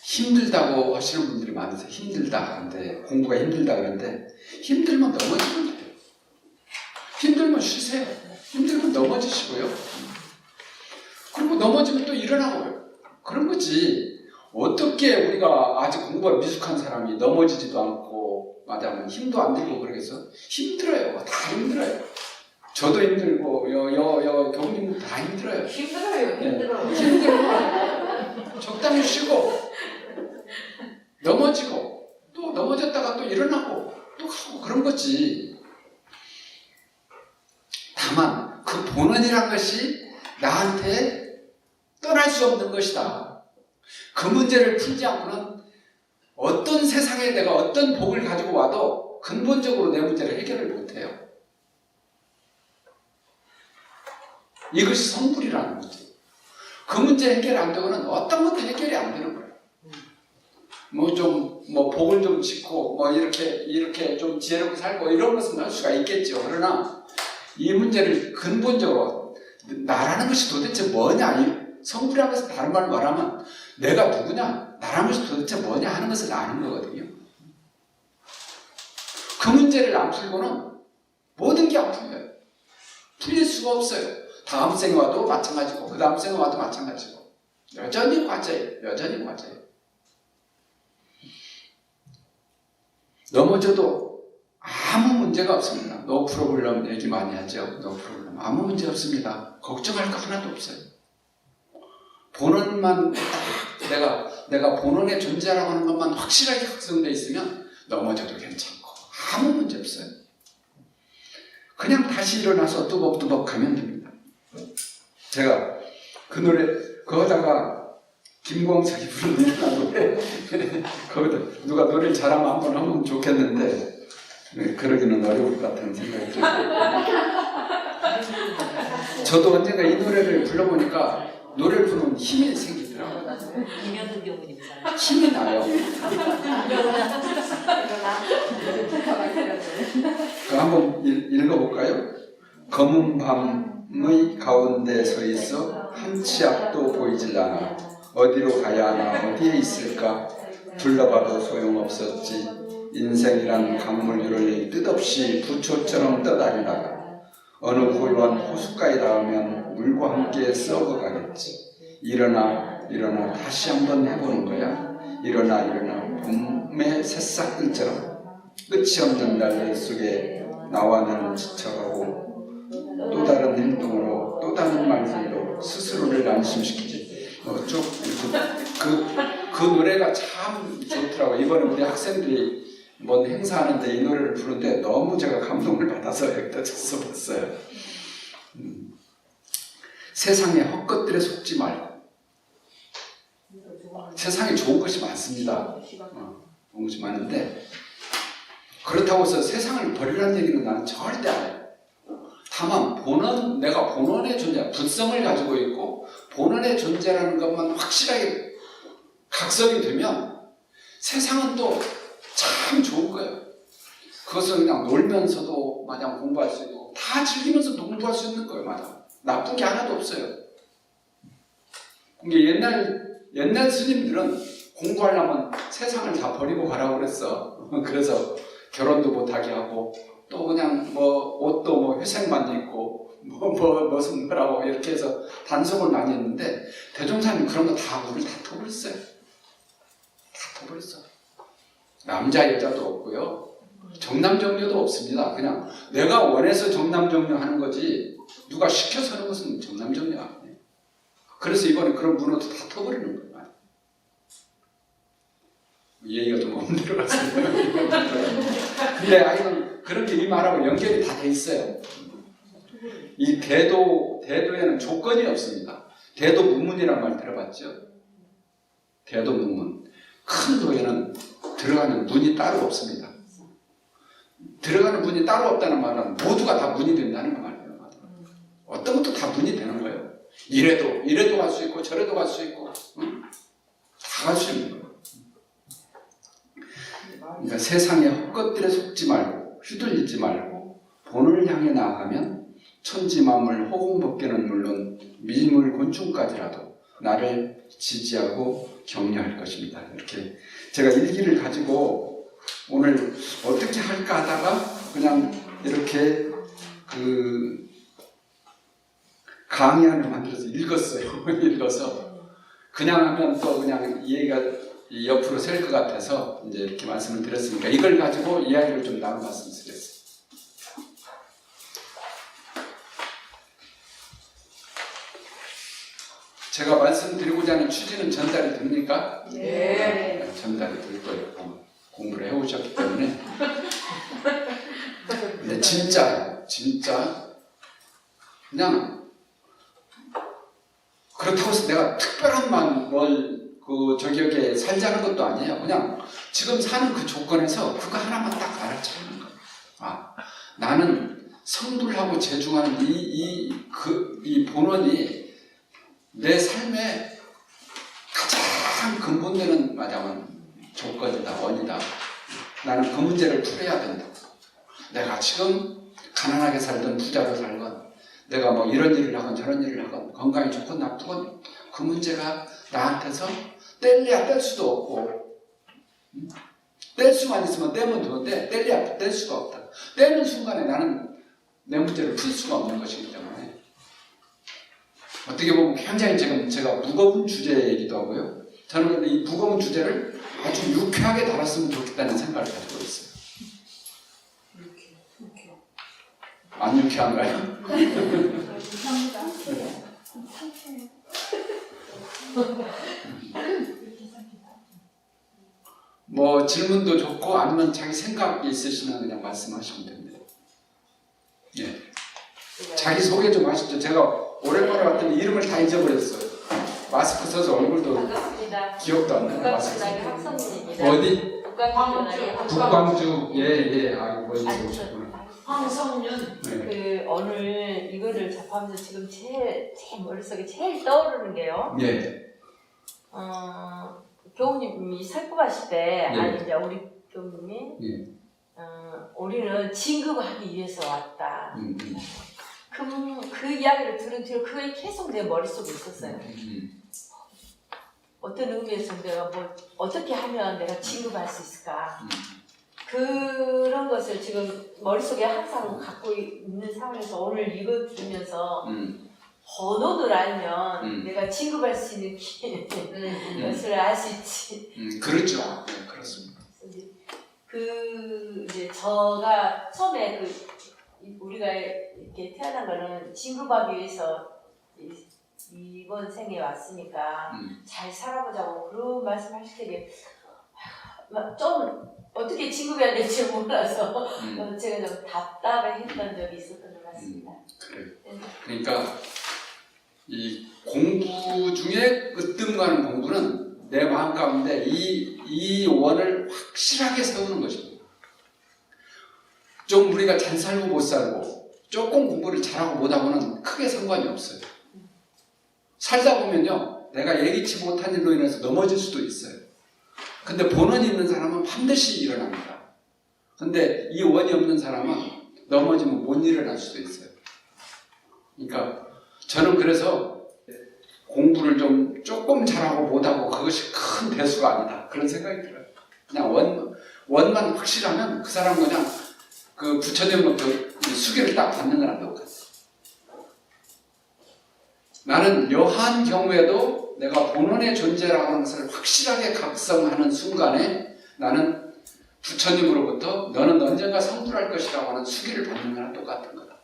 힘들다고 하시는 분들이 많으세요. 힘들다 하는데, 공부가 힘들다 그러는데, 힘들면 넘어지면 돼요. 힘들면 쉬세요. 힘들면 넘어지시고요. 그리고 넘어지면 또 일어나고요. 그런 거지. 어떻게 우리가 아직 공부가 미숙한 사람이 넘어지지도 않고 말하자면 힘도 안 들고 그러겠어? 힘들어요. 다 힘들어요. 저도 힘들고 교수님도 다 힘들어요. 힘들어요. 힘들면 적당히 쉬고 넘어지고 또 넘어졌다가 또 일어나고 또 가고 그런 거지. 다만 그 본원이란 것이 나한테 떠날 수 없는 것이다. 그 문제를 풀지 않고는 어떤 세상에 내가 어떤 복을 가지고 와도 근본적으로 내 문제를 해결을 못해요. 이것이 성불이라는 거죠. 그 문제 해결 안 되고는 어떤 것도 해결이 안 되는 거예요. 복을 좀 짓고, 이렇게 좀 지혜롭게 살고, 이런 것은 할 수가 있겠죠. 그러나, 이 문제를 근본적으로, 나라는 것이 도대체 뭐냐, 성불이라는 것은 다른 말로 말하면, 내가 누구냐, 나라는 것이 도대체 뭐냐 하는 것을 아는 거거든요. 그 문제를 안 풀고는 모든 게 안 풀려요. 풀릴 수가 없어요. 다음 생에 와도 마찬가지고 그 다음 생에 와도 마찬가지고 여전히 과제예요. 여전히 과제예요. 넘어져도 아무 문제가 없습니다. 노 프로블럼 얘기 많이 하죠. 노 프로블럼 아무 문제 없습니다. 걱정할 거 하나도 없어요. 본원만 내가 본원의 존재라고 하는 것만 확실하게 확정되어 있으면 넘어져도 괜찮고 아무 문제 없어요. 그냥 다시 일어나서 뚜벅뚜벅 가면 됩니다. 제가 그 노래 거기다가 김광석이 부른 일어나 노래 거기다 누가 노래를 잘하면 한번 하면 좋겠는데 그러기는 어려울 것 같은 생각이 들어요. 저도 언젠가 이 노래를 불러보니까 노래를 부르면 힘이 생기더라고요. 김현우 교무님이다. 힘이 나요. 그 한번 읽어볼까요? 검은 밤의 가운데 서 있어 한 치 앞도 보이질 않아. 어디로 가야 하나 어디에 있을까? 둘러봐도 소용없었지. 인생이란 강물류를 뜻없이 부초처럼 떠다니다가 어느 고요한 호숫가에 닿으면 물과 함께 썩어가겠지. 일어나 다시 한번 해보는 거야. 일어나 봄의 새싹들처럼 끝이 없는 날들 속에 나와 나는 지쳐가고 또 다른 행동으로 또 다른 말들로 스스로를 안심시키지. 쭉 그 노래가 참 좋더라고요. 이번에 우리 학생들이 뭔 행사하는데 이 노래를 부르는데 너무 제가 감동을 받아서 여기다 써봤어요. 세상에 헛것들에 속지 말고. 세상에 좋은 것이 많습니다. 좋은 것이 많은데 그렇다고 해서 세상을 버리라는 얘기는 나는 절대 안 해요. 다만 내가 본원의 존재, 분성을 가지고 있고 본원의 존재라는 것만 확실하게 각성이 되면 세상은 또 참 좋은 거예요. 그것은 그냥 놀면서도 마냥 공부할 수 있고 다 즐기면서 공부할 수 있는 거예요. 마냥 나쁜 게 하나도 없어요. 옛날 스님들은 공부하려면 세상을 다 버리고 가라고 그랬어. 그래서 결혼도 못하게 하고 또 그냥 옷도 회색만 입고 무슨 거라고 이렇게 해서 단속을 많이 했는데 대종사님 그런 거 다 우리 다 터버렸어요. 다 터버렸어. 남자 여자도 없고요. 정남정녀도 없습니다. 그냥 내가 원해서 정남정녀 하는 거지 누가 시켜서 하는 것은 정남정녀 아니에요. 그래서 이번에 그런 문화도 다 터버리는 거예요. 얘기가 좀 엉들어 갔어요. 근데 하여튼 그렇게 이 말하고 연결이 다 돼 있어요. 이 대도에는 조건이 없습니다. 대도문문이라는 말 들어봤죠? 대도문문. 큰 도에는 들어가는 문이 따로 없습니다. 들어가는 문이 따로 없다는 말은 모두가 다 문이 된다는 말이에요. 어떤 것도 다 문이 되는 거예요. 이래도 갈 수 있고 저래도 갈 수 있고 다 갈 수 있는 거예요. 그러니까 세상의 헛것들에 속지 말고 휘둘리지 말고 본을 향해 나아가면 천지만물 호공법계는 물론 미물 곤충까지라도 나를 지지하고 격려할 것입니다. 이렇게 제가 일기를 가지고 오늘 어떻게 할까 하다가 그냥 이렇게 그 강의안을 만들어서 읽었어요. 읽어서 그냥 하면 또 그냥 이해가 옆으로 셀 것 같아서 이제 이렇게 말씀을 드렸으니까 이걸 가지고 이야기를 좀 나눠봤으면 좋겠어요. 제가 말씀드리고자 하는 취지는 전달이 됩니까? 네. 전달이 될 거예요. 공부를 해오셨기 때문에. 근데 진짜 그냥 그렇다고 해서 내가 특별한 저기에 살자는 것도 아니에요. 그냥 지금 사는 그 조건에서 그거 하나만 딱 알아차리는 거예요. 나는 성불하고 재중하는 이 본원이 내 삶의 가장 근본되는 조건이다, 원이다. 나는 그 문제를 풀어야 된다. 내가 지금 가난하게 살든 부자로 살건 내가 이런 일을 하건 저런 일을 하건 건강이 좋건 나쁘건 그 문제가 나한테서 뗄래야 뗄 수도 없고 뗄 수만 있으면 떼면 되는데 뗄래야 뗄 수가 없다. 떼는 순간에 나는 내 문제를 풀 수가 없는 것이기 때문에 어떻게 보면 굉장히 지금 제가 무거운 주제이기도 하고요. 저는 이 무거운 주제를 아주 유쾌하게 다뤘으면 좋겠다는 생각을 가지고 있어요. 안 유쾌한가요? 감사합니다. 뭐 질문도 좋고 아니면 자기 생각이 있으시면 그냥 말씀하시면 됩니다. 예. 자기 소개 좀 하시죠. 제가 오랜만에 왔더니 이름을 다 잊어버렸어요. 마스크 써서 얼굴도 반갑습니다. 기억도 안 나요. 마스크 국가문화의 써서. 학선입니다. 어디? 국가문화의 북광주. 예예. 아이고 멀리 오셨구나. 황성윤. 네. 오늘 이거를 접하면서 지금 제 머릿속에 제일 떠오르는 게요. 예. 교우님이 설법하실 때 예. 아니 이제 우리 교우님이 예. 우리는 진급하기 위해서 왔다. 음. 그 이야기를 들은 뒤로 그게 계속 내 머릿속에 있었어요. 어떤 의미에서 내가 뭐 어떻게 하면 내가 진급할 수 있을까? 그런 것을 지금 머릿속에 항상 갖고 있는 상황에서 오늘 이거 들으면서 번호를 알면 내가 진급할 수 있는 것을 알 수 있지. 그렇죠. 네, 그렇습니다. 이제 저가 처음에 우리가 이렇게 태어난 거는 진급하기 위해서 이번 생에 왔으니까 잘 살아보자고 그런 말씀하실 때에 좀 어떻게 진급해야 될지 몰라서 제가 좀 답답해했던 적이 있었던 것 같습니다. 그래요. 그러니까 이 공부 중에 으뜸 가는 공부는 내 마음 가운데 이 원을 확실하게 세우는 것입니다. 좀 우리가 잘 살고 못 살고 조금 공부를 잘하고 못하고는 크게 상관이 없어요. 살다 보면요, 내가 예기치 못한 일로 인해서 넘어질 수도 있어요. 근데 본원이 있는 사람은 반드시 일어납니다. 근데 이 원이 없는 사람은 넘어지면 못 일어날 수도 있어요. 그러니까 저는 그래서 공부를 좀 조금 잘하고 못하고 그것이 큰 대수가 아니다. 그런 생각이 들어요. 그냥 원만 확실하면 그 사람은 그냥 그 부처님으로부터 수기를 딱 받는 거랑 똑같아요. 나는 여한 경우에도 내가 본원의 존재라고 하는 것을 확실하게 각성하는 순간에 나는 부처님으로부터 너는 언젠가 성불할 것이라고 하는 수기를 받는 거랑 똑같은 거다.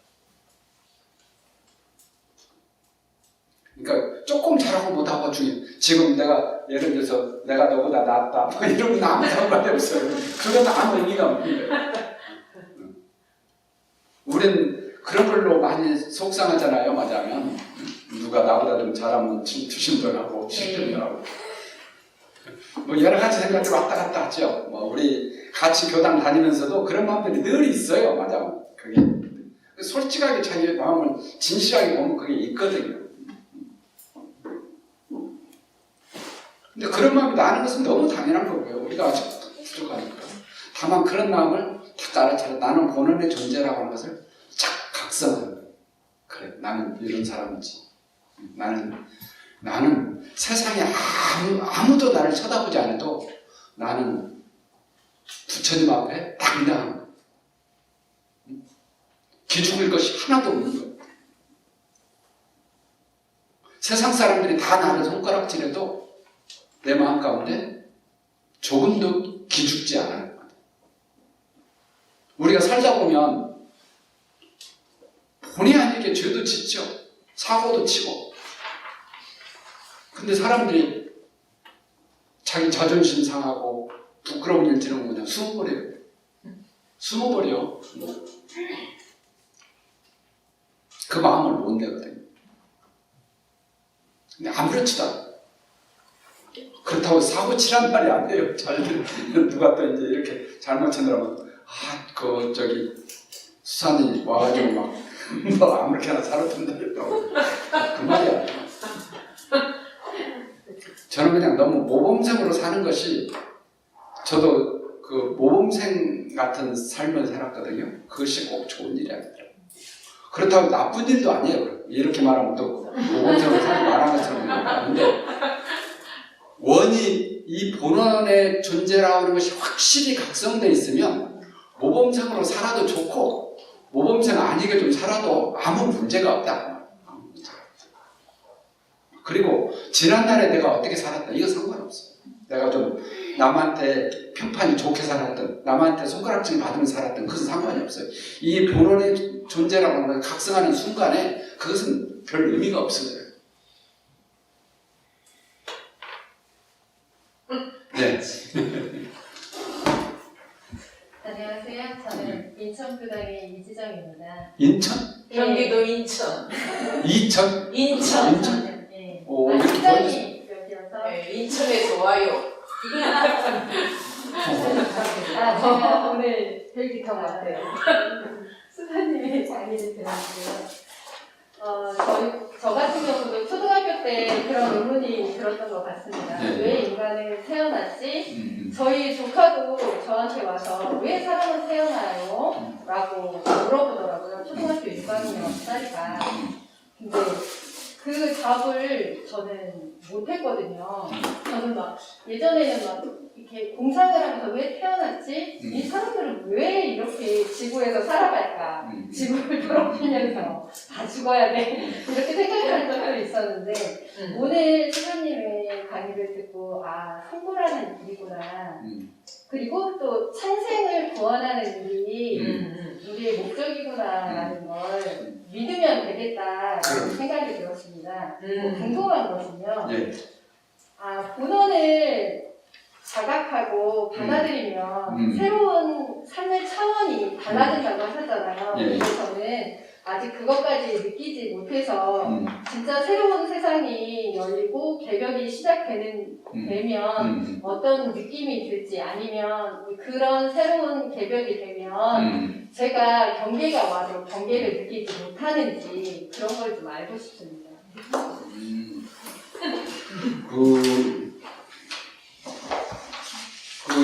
그러니까 조금 잘하고 못하고 중요해. 지금 내가 예를 들어서 내가 너보다 낫다 뭐 이러면 아무 상관이 없어요. 그건 아무 의미가 없는 거예요. 우린 그런 걸로 많이 속상하잖아요. 맞아면 누가 나보다 좀 잘하면 투심도 실패도 뭐 여러 가지 생각들 왔다 갔다 하죠. 뭐 우리 같이 교당 다니면서도 그런 마음들이 늘 있어요. 맞아. 그게 솔직하게 자기의 마음을 진실하게 보면 그게 있거든요. 근데 그런 마음이 나는 것은 너무 당연한 거고요. 우리가 아직 부족하니까. 다만 그런 마음을 딱 알아차려 나는 본원의 존재라고 하는 것을 착 각성하는 거예요. 그래, 나는 이런 사람이지. 나는 세상에 아무도 나를 쳐다보지 않아도 나는 부처님 앞에 당당한 거예요. 기죽을 것이 하나도 없는 거예요. 세상 사람들이 다 나를 손가락질해도 내 마음 가운데 조금도 기죽지 않아요. 우리가 살다 보면 본의 아니게 죄도 짓죠. 사고도 치고. 근데 사람들이 자기 자존심 상하고 부끄러운 일 지는 거 그냥 숨어버려요. 숨어버려. 그 마음을 못 내거든요. 근데 아무렇지도 않아요. 그렇다고 사고 치란 말이 안 돼요. 누가 또 이제 이렇게 잘못 쳐들어면 수산이 와가지고 뭐 아무렇게나 살았던다 했다고 그 말이 아니에요. 저는 그냥 너무 모범생으로 사는 것이 저도 그 모범생 같은 삶을 살았거든요. 그것이 꼭 좋은 일이 아니더라고요. 그렇다고 나쁜 일도 아니에요. 이렇게 말하면 또 모범생으로 사는 말한 것처럼 아닌데 원이 이 본원의 존재라고 하는 것이 확실히 각성되어 있으면 모범생으로 살아도 좋고 모범생 아니게 좀 살아도 아무 문제가 없다. 아무 문제가 없다. 그리고 지난날에 내가 어떻게 살았다 이거 상관없어. 내가 좀 남한테 평판이 좋게 살았던, 남한테 손가락질 받으면서 살았던 그것은 상관이 없어요. 이 본원의 존재라고 하는 걸 각성하는 순간에 그것은 별 의미가 없어져요. 네. 안녕하세요. 저는 인천교당의 이지정입니다. 인천? 경기도 인천. 이천? 인천. 인천? 네. 오, 이렇게 시장이 여기여서. 네, 인천에 좋아요. 제가 오늘 벨기 타고 왔어요. 수사님의 강의를 들었는데요. 저 같은 경우도 초등학교 때 그런 의문이 들었던 것 같습니다. 네. 왜 인간은 태어났지? 저희 조카도 저한테 와서 왜 사람은 태어나요? 라고 물어보더라고요. 초등학교 6학년짜리가. 근데 그 답을 저는 못했거든요. 저는 막 예전에는 막 이렇게 공상을 하면서 왜 태어났지? 이 사람들은 왜 이렇게 지구에서 살아갈까? 지구를 더럽히면서 다 죽어야 돼. 이렇게 생각을 한 적도 있었는데 오늘 수사님의 강의를 듣고 아 성불하는 일이구나. 그리고 또 찬생을 구원하는 일이 우리의 목적이구나라는 걸 믿으면 되겠다라는 생각이 들었습니다. 궁금한 것은요. 네. 본원을 자각하고 받아들이면 새로운 삶의 차원이 달라진다고 하셨잖아요. 네. 근데 저는 아직 그것까지 느끼지 못해서 진짜 새로운 세상이 열리고 개벽이 되면 어떤 느낌이 들지 아니면 그런 새로운 개벽이 되면 제가 경계가 와도 경계를 느끼지 못하는지 그런 걸 좀 알고 싶습니다.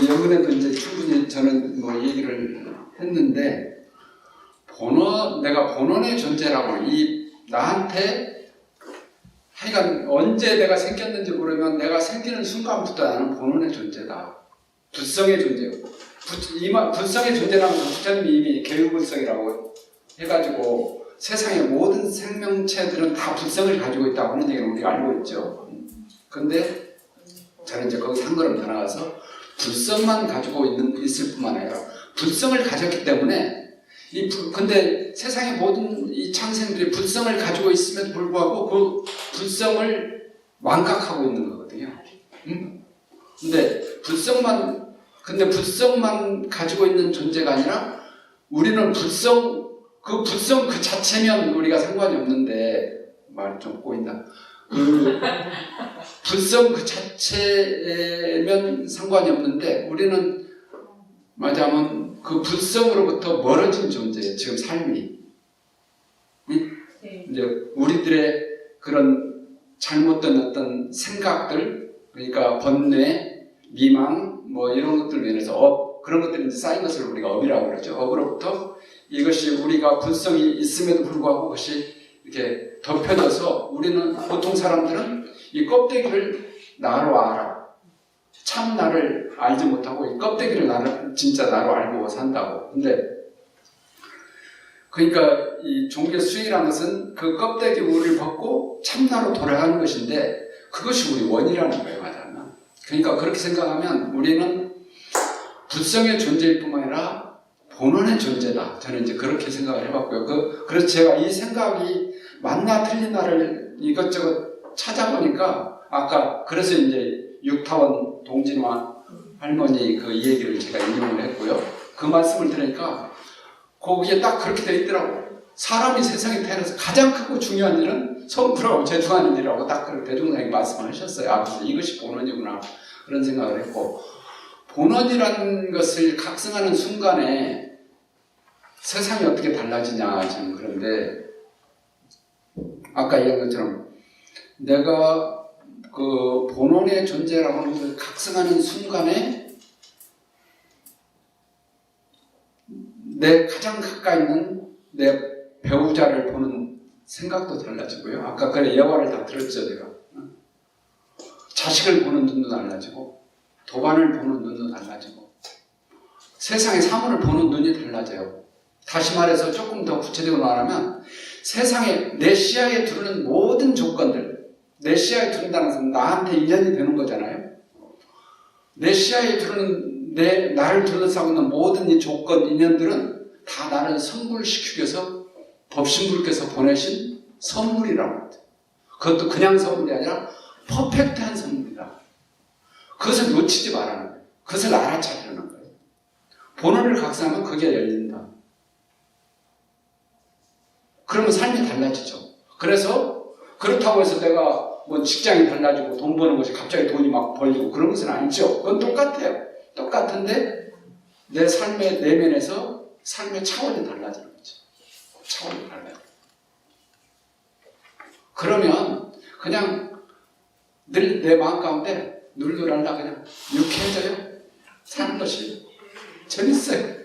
여근에도 이제 충분히 저는 뭐 얘기를 했는데 내가 본원의 존재라고 나한테 하여간 언제 내가 생겼는지 모르면 내가 생기는 순간부터 나는 본원의 존재다. 불성의 존재고 불성의 존재라면 부처님이 이미 개유불성이라고 해가지고 세상의 모든 생명체들은 다 불성을 가지고 있다고 하는 얘기를 우리가 알고 있죠. 근데 저는 이제 거기서 한 걸음 더 나가서 불성만 가지고 있을 뿐만 아니라 불성을 가졌기 때문에 근데 세상의 모든 이 창생들이 불성을 가지고 있음에도 불구하고 그 불성을 완각하고 있는 거거든요. 근데 불성만 가지고 있는 존재가 아니라 우리는 불성 그 자체면 우리가 상관이 없는데 말이 좀 꼬인다. 불성 그 자체면 상관이 없는데 우리는 말하자면 그 불성으로부터 멀어진 존재예요. 지금 삶이. 이제 우리들의 그런 잘못된 어떤 생각들, 그러니까 번뇌, 미망, 뭐 이런 것들 면에서 그런 것들이 이제 쌓인 것을 우리가 업이라고 그러죠. 업으로부터 이것이 우리가 불성이 있음에도 불구하고 그것이 이렇게 덮여져서 우리는 보통 사람들은 이 껍데기를 나로 알아. 참 나를 알지 못하고 이 껍데기를 진짜 나로 알고 산다고. 근데 그러니까 이 종교 수행이라는 것은 그 껍데기 우를 벗고 참나로 돌아가는 것인데 그것이 우리 원이라는 거예요, 맞아요. 그러니까 그렇게 생각하면 우리는 불성의 존재일 뿐만 아니라 본원의 존재다. 저는 이제 그렇게 생각을 해봤고요. 그래서 제가 이 생각이 맞나 틀리나를 이것저것 찾아보니까 아까 그래서 이제 육타원 동진화 할머니 그 얘기를 제가 인용을 했고요. 그 말씀을 들으니까 거기에 딱 그렇게 돼 있더라고요. 사람이 세상에 태어나서 가장 크고 중요한 일은 성불하고 제중하는 일이라고 딱 그렇게 대종사님이 말씀을 하셨어요. 그래서 이것이 본원이구나 그런 생각을 했고 본원이라는 것을 각성하는 순간에 세상이 어떻게 달라지냐 지금 그런데 아까 얘기한 것처럼 내가 그 본원의 존재라고 하는 것을 각성하는 순간에 내 가장 가까이 있는 내 배우자를 보는 생각도 달라지고요. 아까 그 예화를 다 들었죠, 제가. 자식을 보는 눈도 달라지고 도반을 보는 눈도 달라지고 세상의 사물을 보는 눈이 달라져요. 다시 말해서 조금 더 구체적으로 말하면 세상에 내 시야에 들어오는 모든 조건들 내 시야에 들어온다는 것은 나한테 인연이 되는 거잖아요. 내 시야에 들어오는 나를 둘러싸고 있는 모든 이 조건, 인연들은 다 나를 성불시키기 위해서 법신불께서 보내신 선물이라고 합니다. 그것도 그냥 선물이 아니라 퍼펙트한 선물이다. 그것을 놓치지 말라는 거예요. 그것을 알아차리는 거예요. 본원을 각성하면 그게 열린다. 그러면 삶이 달라지죠. 그래서 그렇다고 해서 내가 뭐 직장이 달라지고 돈 버는 것이 갑자기 돈이 막 벌리고 그런 것은 아니죠. 그건 똑같아요. 똑같은데 내 삶의 내면에서 삶의 차원이 달라지는 거죠. 차원이 달라요. 그러면 그냥 늘 내 마음 가운데 눌러랄라 그냥 유쾌해져요. 사는 것이 재밌어요.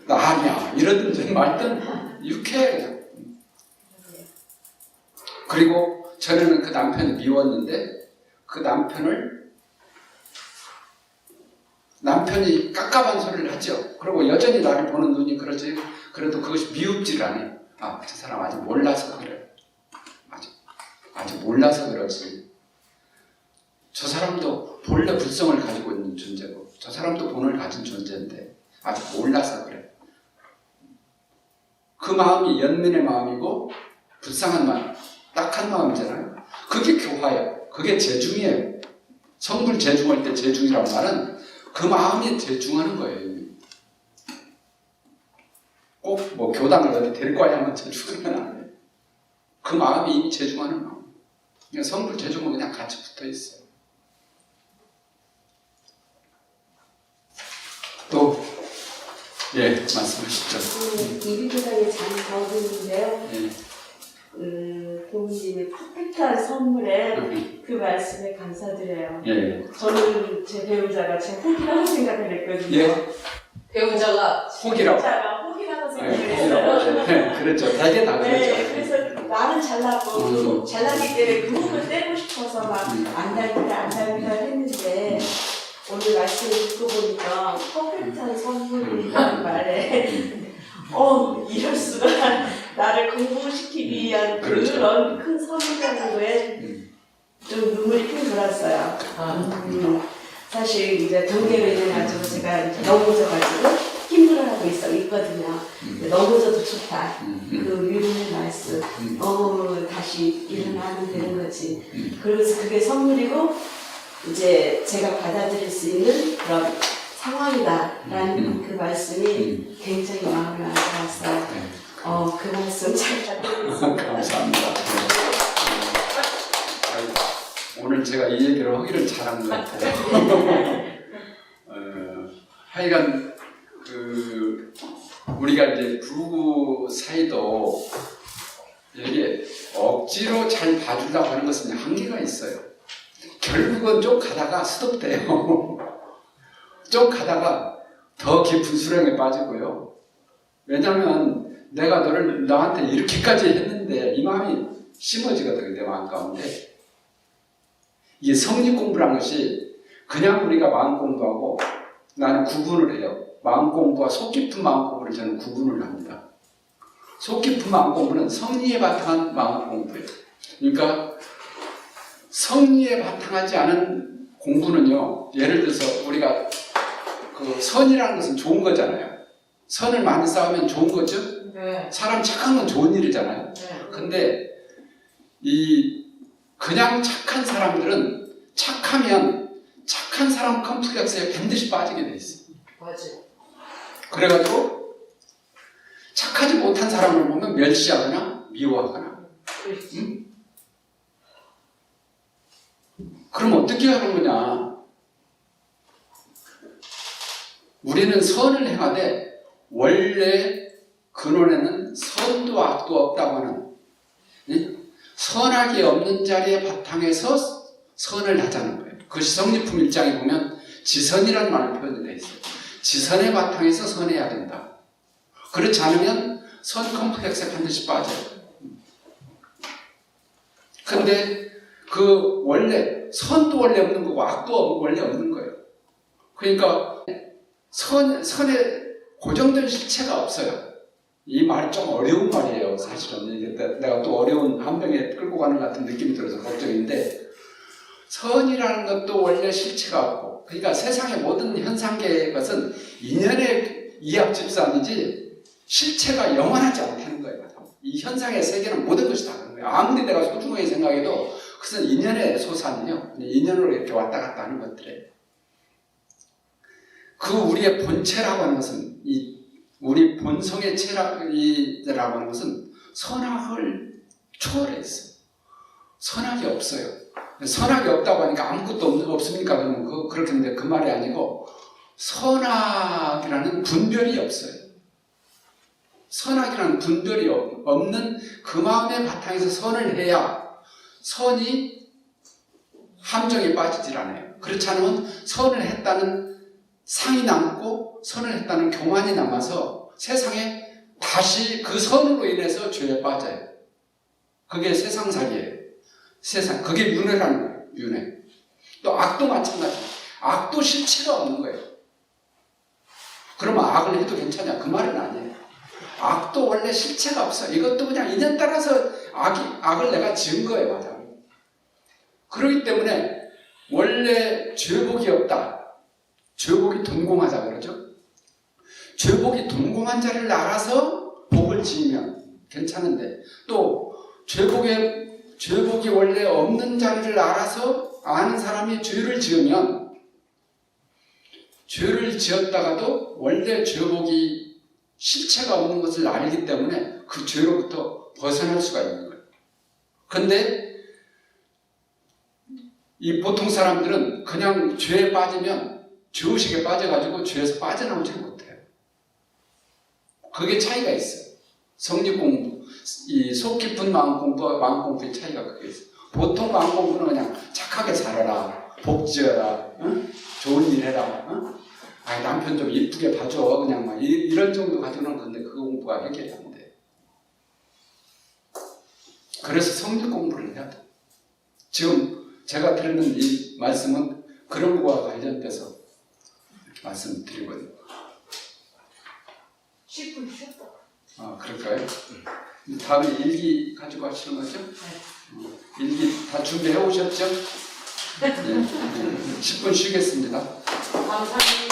나 아니야 이러든지 말든 유쾌해 그냥. 그리고 전에는 그 남편이 미웠는데 그 남편이 깝깝한 소리를 하죠. 그리고 여전히 나를 보는 눈이 그러지. 그래도 그것이 미웁지를 않아요. 아, 저 사람 아직 몰라서 그래. 아직 몰라서 그러지. 저 사람도 본래 불성을 가지고 있는 존재고 저 사람도 본을 가진 존재인데 아직 몰라서 그래. 그 마음이 연민의 마음이고 불쌍한 마음, 딱한 마음이잖아요. 그게 교화예요. 그게 재중이에요. 성불 재중할 때 재중이라는 말은 그 마음이 재중하는 거예요. 꼭 뭐 교당을 어디 데리고 와야 하면 재중하면 안 돼요. 그 마음이 이미 재중하는 마음. 그러니까 성불 재중은 그냥 같이 붙어 있어요. 또, 예, 말씀하시죠. 이비교당의 장덕인데요. 예. 교우님의 퍼펙트한 선물에 그 말씀에 감사드려요. 예. 저는 제 배우자가 제 호기라고 생각을 했거든요. 예. 배우자가 호기라고. 배우자가 호기라고 생각을 예, 했어요. 네, 그렇죠. 되게 다 그렇죠. 네, 그래서 나는 잘나고 잘나기 때문에 그 혹을 떼고 싶어서 막 안 달리다 했는데 오늘 말씀을 듣고 보니까 퍼펙트한 선물이라는 말에 이럴 수가 나를 공부시키기 위한 그렇죠. 그런 큰 선물이라는 거에 좀 눈물이 핑 돌았어요. 사실 이제 동계로 인해가지고 제가 이제 넘어져가지고 힘들어하고 있거든요. 넘어져도 좋다. 그 위로의 말씀. 다시 일어나면 되는 거지. 그래서 그게 선물이고 이제 제가 받아들일 수 있는 그런 상황이다라는 그 말씀이 굉장히 마음을 와닿았어요. 그 말씀 잘 받아들였습니다. 감사합니다. 오늘 제가 이 얘기를 하기를 잘한 것 같아요. 하여간 우리가 이제 부부 사이도 이게 억지로 잘 봐주려고 하는 것은 한계가 있어요. 결국은 좀 가다가 스톱돼요. 좀 가다가 더 깊은 수렁에 빠지고요. 왜냐하면 내가 너한테 이렇게까지 했는데 이 마음이 심어지거든요. 내 마음 가운데. 이게 성립 공부란 것이 그냥 우리가 마음 공부하고 나는 구분을 해요. 마음 공부와 속 깊은 마음 공부를 저는 구분을 합니다. 속 깊은 마음 공부는 성리에 바탕한 마음 공부예요. 그러니까 성리에 바탕하지 않은 공부는요. 예를 들어서 우리가 그 선이라는 것은 좋은 거잖아요. 선을 많이 쌓으면 좋은 거죠. 네. 사람 착한 건 좋은 일이잖아요. 네. 근데 그냥 착한 사람들은 착하면 착한 사람 컴플렉스에 반드시 빠지게 돼 있어요. 맞아요. 그래가지고 착하지 못한 사람을 보면 멸시하거나 미워하거나. 그렇지. 그럼 어떻게 하는 거냐? 우리는 선을 행하되 원래 근원에는 선도 악도 없다고 하는 선악이 없는 자리에 바탕에서 선을 하자는 거예요. 그것이 성리품 1장에 보면 지선이라는 말로 표현이 되어 있어요. 지선의 바탕에서 선해야 된다. 그렇지 않으면 선 컴플렉스에 반드시 빠져요. 근데 원래 선도 원래 없는 거고 악도 원래 없는 거예요. 그러니까 선에 고정된 실체가 없어요. 이 말이 좀 어려운 말이에요. 사실은 이게 내가 또 어려운 한 병에 끌고 가는 것 같은 느낌이 들어서 걱정인데 선이라는 것도 원래 실체가 없고 그러니까 세상의 모든 현상계의 것은 인연의 이합집산이지 실체가 영원하지 않다는 거예요. 이 현상의 세계는 모든 것이 다른 거예요. 아무리 내가 소중하게 생각해도 그것은 인연의 소산이에요. 인연으로 이렇게 왔다 갔다 하는 것들이에요. 그 우리의 본체라고 하는 것은 우리 본성의 체라고 하는 것은 선악을 초월했어요. 선악이 없어요. 선악이 없다고 하니까 아무것도 없습니까? 그러면 그렇게 했는데 그 말이 아니고 선악이라는 분별이 없어요. 선악이라는 분별이 없는 그 마음의 바탕에서 선을 해야 선이 함정에 빠지질 않아요. 그렇지 않으면 선을 했다는 상이 남고 선을 했다는 교만이 남아서 세상에 다시 그 선으로 인해서 죄에 빠져요. 그게 세상살이에요. 그게 윤회라는 거예요. 윤회. 또 악도 마찬가지. 악도 실체가 없는 거예요. 그러면 악을 해도 괜찮냐? 그 말은 아니에요. 악도 원래 실체가 없어. 이것도 그냥 인연 따라서 악을 내가 지은 거예요. 맞아. 그렇기 때문에 원래 죄복이 없다. 죄복이 돈공하자 그러죠. 죄복이 돈공한 자를 알아서 복을 지으면 괜찮은데 또 죄복이 원래 없는 자를 알아서 아는 사람이 죄를 지으면 죄를 지었다가도 원래 죄복이 실체가 없는 것을 알기 때문에 그 죄로부터 벗어날 수가 있는 거예요. 그런데 이 보통 사람들은 그냥 죄에 빠지면 죄의식에 빠져가지고 죄에서 빠져나오지 못해요. 그게 차이가 있어요. 성립공부, 이 속 깊은 마음공부와 마음공부의 차이가 그게 있어요. 보통 마음공부는 그냥 착하게 살아라, 복 지어라, 응? 좋은 일 해라, 응? 남편 좀 이쁘게 봐줘, 그냥 막 이런 정도 가지고는 근데 그 공부가 해결이 안 돼. 그래서 성립 공부를 해야 돼. 지금 제가 드리는 이 말씀은 그런 거와 관련돼서 말씀드리거든요. 10분 쉬었다. 그럴까요? 다음에 일기 가지고 하시는 거죠? 일기 다 준비해 오셨죠? 네. 10분 쉬겠습니다. 감사합니다.